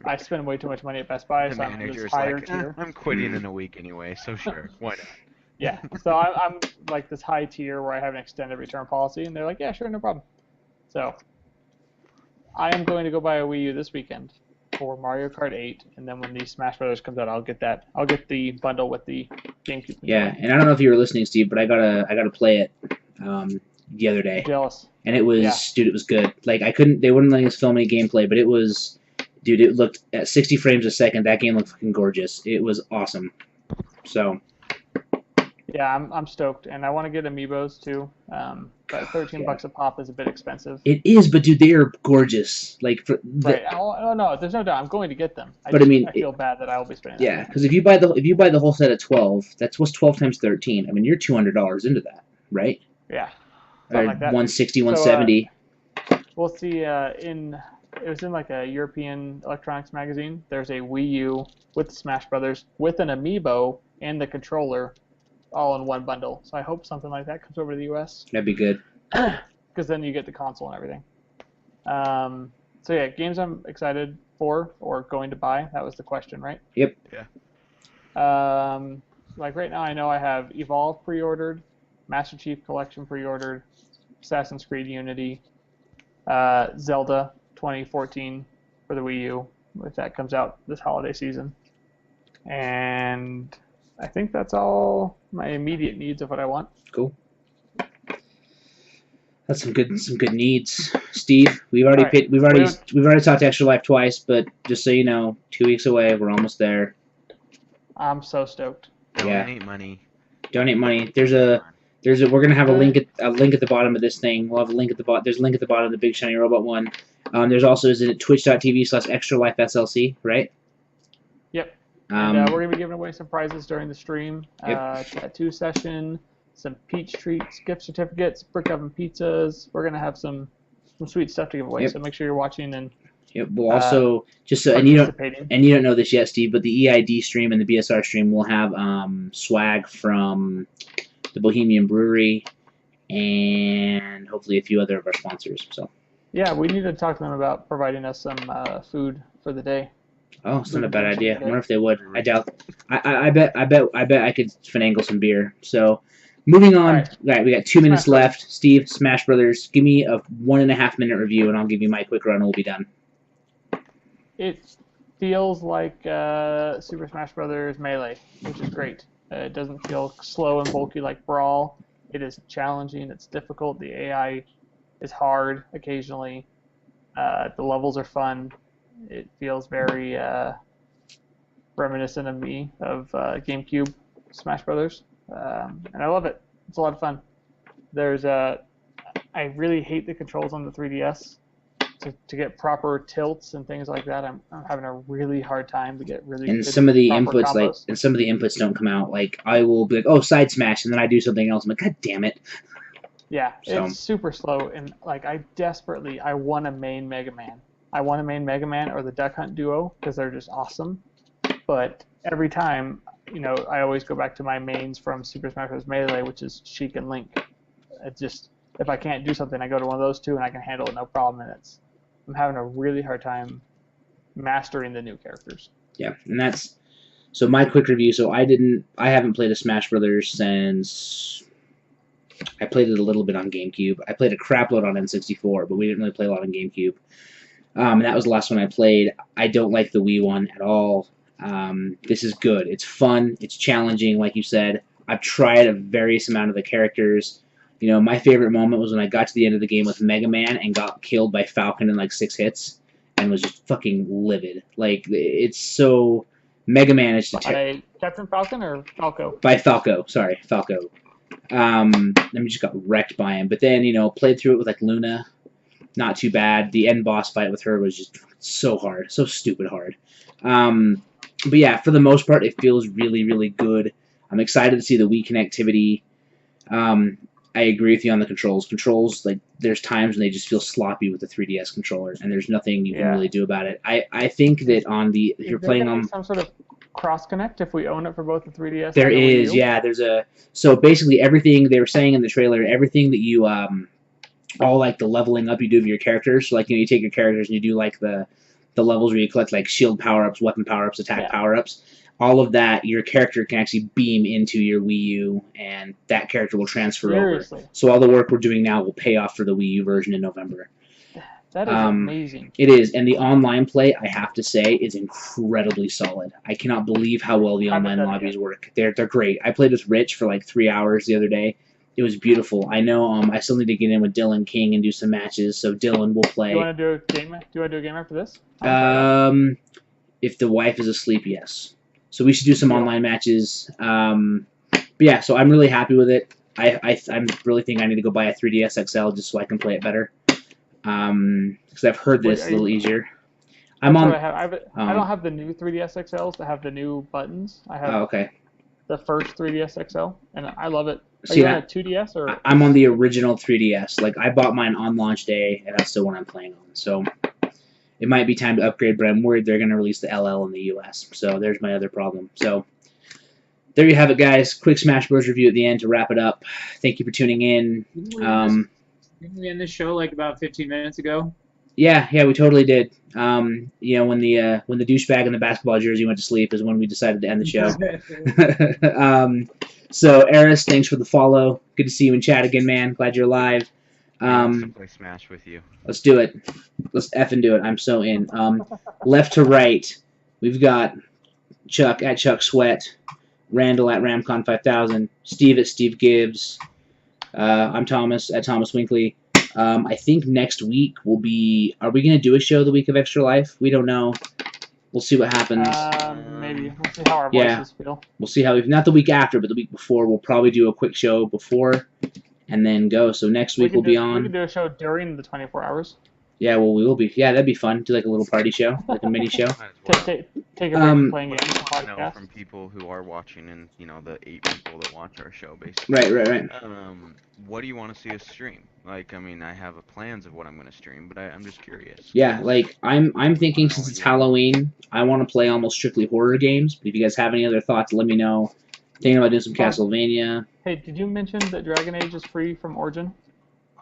I spend way too much money at Best Buy, The so I'm this manager's higher like, tier. I'm quitting in a week anyway, so sure, why not? Yeah, so I'm like this high tier where I have an extended return policy, and they're like, yeah, sure, no problem. So I am going to go buy a Wii U this weekend for Mario Kart 8, and then when the Smash Brothers comes out, I'll get that. I'll get the bundle with the GameCube. Yeah, and I don't know if you were listening, Steve, but I gotta play it the other day, Jealous. and it was, Yeah. dude, it was good. Like they wouldn't let us film any gameplay, but it was, dude, it looked at 60 frames a second. That game looked fucking gorgeous. It was awesome. So. Yeah, I'm stoked, and I want to get amiibos too. But $13 a pop is a bit expensive. It is, but dude, they are gorgeous. Like for Right. Oh no, there's no doubt. I'm going to get them. I feel bad that I will be spending. Yeah, because if you buy the whole set at 12, that's what's 12 times 13. I mean, you're $200 into that, right? Yeah. Or Something like that. 160, 170. We'll see. It was in like a European electronics magazine. There's a Wii U with Smash Brothers with an amiibo and the controller, all in one bundle. So I hope something like that comes over to the U.S. That'd be good. Because then you get the console and everything. So yeah, games I'm excited for or going to buy. That was the question, right? Yep. Yeah. Like right now, I know I have Evolve pre-ordered, Master Chief Collection pre-ordered, Assassin's Creed Unity, Zelda 2014 for the Wii U, if that comes out this holiday season. And I think that's all my immediate needs of what I want. Cool. That's some good needs, Steve. We've already Right. we've already talked Extra Life twice, but just so you know, 2 weeks away. We're almost there. I'm so stoked. Donate money. Donate money. We're gonna have a link at the bottom of this thing. We'll have a link at the bottom. There's a link at the bottom of the Big Shiny Robot one. There's also is it twitch.tv/extralifeslc, right? Yep. Um, And we're gonna be giving away some prizes during the stream. Yep. Tattoo session, some peach treats, gift certificates, brick oven pizzas. We're gonna have some sweet stuff to give away. Yep. So make sure you're watching and Yep, we'll also just so and you participating. don't know this yet, Steve, but the EID stream and the BSR stream will have swag from the Bohemian Brewery and hopefully a few other of our sponsors. So Yeah, we need to talk to them about providing us some food for the day. oh, it's not a bad idea. I wonder if they would. I doubt. I bet I could finagle some beer. So moving on. All right, we got 2 minutes Smash left. Steve, Smash Brothers. Give me a 1.5 minute review, and I'll give you my quick run, and we'll be done. It feels like Super Smash Bros. Melee, which is great. It doesn't feel slow and bulky like Brawl. It is challenging. It's difficult. The AI is hard occasionally. The levels are fun. It feels very reminiscent of GameCube Smash Brothers, and I love it. It's a lot of fun. I really hate the controls on the 3DS. To get proper tilts and things like that, I'm having a really hard time to get really. And good some of the proper inputs combos. don't come out. Like I will be like, oh, side smash, and then I do something else. I'm like, God damn it. Yeah, So- it's super slow, and like I want a main Mega Man. I want a main Mega Man or the Duck Hunt duo because they're just awesome. But every time I always go back to my mains from Super Smash Bros. Melee, which is Sheik and Link. If I can't do something, I go to one of those two and I can handle it no problem. And I'm having a really hard time mastering the new characters. Yeah, and so my quick review. So I haven't played a Smash Brothers since I played it a little bit on GameCube. I played a crapload on N64, but we didn't really play a lot on GameCube. And that was the last one I played. I don't like the Wii one at all. This is good. It's fun. It's challenging, like you said. I've tried a various amount of the characters. My favorite moment was when I got to the end of the game with Mega Man and got killed by Falcon in like 6 hits and was just fucking livid. Like, it's so... Mega Man is... By Captain Falcon or Falco? By Falco. Sorry, Falco. I just got wrecked by him. But then, played through it with like Luna. Not too bad. The end boss fight with her was just so hard. So stupid hard. But yeah, for the most part, it feels really, really good. I'm excited to see the Wii connectivity. I agree with you on the controls. Controls, like, there's times when they just feel sloppy with the 3DS controller, and there's nothing you can really do about it. I think that if you're playing on some sort of cross connect if we own it for both the 3DS. There is, yeah. So basically everything they were saying in the trailer, everything that you all like the leveling up you do of your characters. So like you take your characters and you do like the levels where you collect like shield power ups, weapon power ups, attack power ups. All of that, your character can actually beam into your Wii U, and that character will transfer over. So all the work we're doing now will pay off for the Wii U version in November. That is amazing. It is, and the online play, I have to say, is incredibly solid. I cannot believe how well the online lobbies work. They're great. I played with Rich for like 3 hours the other day. It was beautiful. I know I still need to get in with Dylan King and do some matches, so Dylan will play. Do you want to do a game after this? If the wife is asleep, yes. So we should do some online matches. But yeah, so I'm really happy with it. I really think I need to go buy a 3DS XL just so I can play it better. Because I've heard this a little easier. I don't have the new 3DS XLs that have the new buttons. I have the first 3DS XL, and I love it. Are you on a 2DS or? I'm on the original 3DS. Like I bought mine on launch day, and that's still what I'm playing on. So it might be time to upgrade, but I'm worried they're going to release the LL in the US. So there's my other problem. So there you have it, guys. Quick Smash Bros. Review at the end to wrap it up. Thank you for tuning in. Didn't we end this show like about 15 minutes ago? Yeah, we totally did. When the douchebag in the basketball jersey went to sleep is when we decided to end the show. So Eris, thanks for the follow. Good to see you in chat again, man. Glad you're alive. Play Smash with you. Let's do it. Let's effing do it. I'm so in. Left to right, we've got Chuck at Chuck Sweat, Randall at Ramcon 5000, Steve at Steve Gibbs. I'm Thomas at Thomas Winkley. I think next week will be... Are we going to do a show the week of Extra Life? We don't know. We'll see what happens. Maybe. We'll see how our voices feel. We'll see how... Not the week after, but the week before. We'll probably do a quick show before and then go. So next week we'll be on... We can do a show during the 24 hours. Yeah, well, we will be. Yeah, that'd be fun. Do like a little party show, like a mini show. Take a break from playing games. I know from people who are watching, and the 8 people that watch our show, basically. Right. What do you want to see us stream? Like, I mean, I have plans of what I'm going to stream, but I'm just curious. Yeah, like I'm thinking since it's Halloween, I want to play almost strictly horror games. But if you guys have any other thoughts, let me know. Thinking about doing some Castlevania. Hey, did you mention that Dragon Age is free from Origin?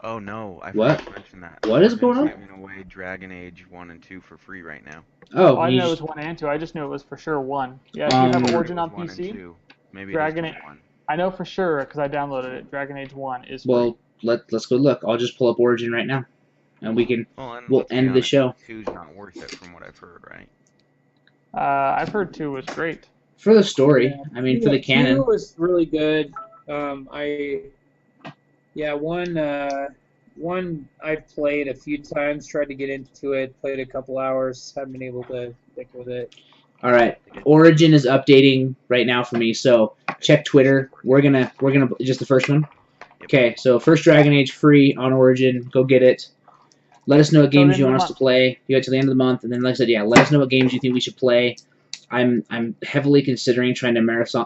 Oh no, I forgot to mention that. What is going on? Giving away Dragon Age 1 and 2 for free right now. Oh, I didn't know it was 1 and 2. I just knew it was for sure 1. Yeah, if you have Origin on PC, maybe Dragon Age 1. I know for sure because I downloaded it. Dragon Age 1 is free. Well, let's go look. I'll just pull up Origin right now, and we'll end the show. 2's not worth it from what I've heard, right? I've heard 2 was great. For the story, I mean, for the canon. 2 was really good. One I've played a few times, tried to get into it, played a couple hours, haven't been able to stick with it. All right, Origin is updating right now for me, so check Twitter. We're gonna just the first one. Okay, so first Dragon Age free on Origin. Go get it. Let us know what games you want us to play. You got to the end of the month, and then like I said, let us know what games you think we should play. I'm heavily considering trying to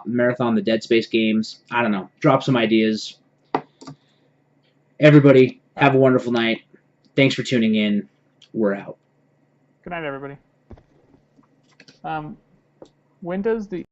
marathon the Dead Space games. I don't know. Drop some ideas. Everybody, have a wonderful night. Thanks for tuning in. We're out. Good night, everybody. When does the